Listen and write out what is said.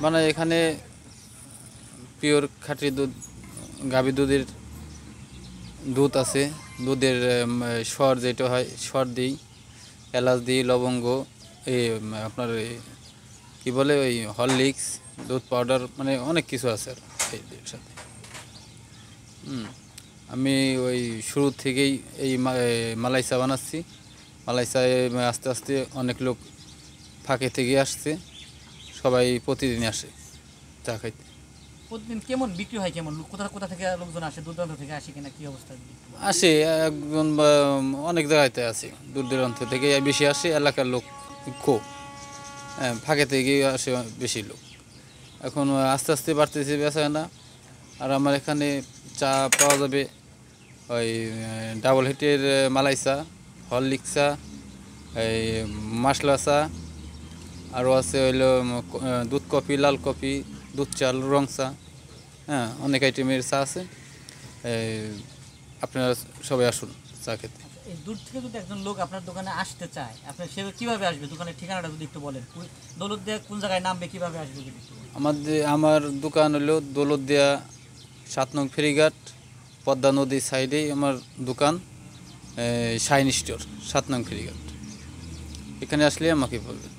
বানাই এখানে পিওর খাঁটি দুধ, গাভী দুধের দুধ আছে। দুধের সর যেটা হয়, সর দিই, এলাচ দিই, লবঙ্গ, এই আপনার কী বলে ওই হরলিক্স, দুধ পাউডার, মানে অনেক কিছু আছে আর এর সাথে। আমি ওই শুরু থেকেই এই মালাই চা বানাচ্ছি। মালাই চায়ে আস্তে আস্তে অনেক লোক ফাঁকে থেকে আসছে, সবাই প্রতিদিন আসে চা খাইতে। প্রতিদিন কেমন বিক্রি হয়, কেমন কোথা কোথা থেকে লোকজন আসে, দূর দূরান্ত থেকে আসে কিনা, কি অবস্থা? আসে একজন অনেক জায়গাতে আছে, দূর দূরান্ত থেকে বেশি আসে, এলাকার লোক কো, হ্যাঁ, ফাঁকে থেকে আসে বেশি লোক। এখন আস্তে আস্তে বাড়তেছে বেচাকেনা। আর আমার এখানে চা পাওয়া যাবে ওই ডাবল হিটের মালাই চা, হরলিক্স চা, এই মশলা চা, আরও আছে হইলো দুধ কফি, লাল কফি, দুধ চা, রং চা, হ্যাঁ, অনেক আইটেমের চা আছে। আপনারা সবাই আসুন চা খেতে। এই দূর থেকে যদি একজন লোক আপনার দোকানে আসতে চায়, আপনার সে কীভাবে আসবে? দোকানের ঠিকানাটা যদি একটু বলেন, দৌলতদিয়া কোন জায়গায় নামবে, কীভাবে আসবে যদি একটু বলেন। আমার দোকান হলো দৌলতদিয়া 7 নং ফেরিঘাট, পদ্মা নদীর সাইডেই আমার দোকান, শাইন স্টোর, 7 নং ফেরিঘাট। এখানে আসলে আমাকে বলবেন।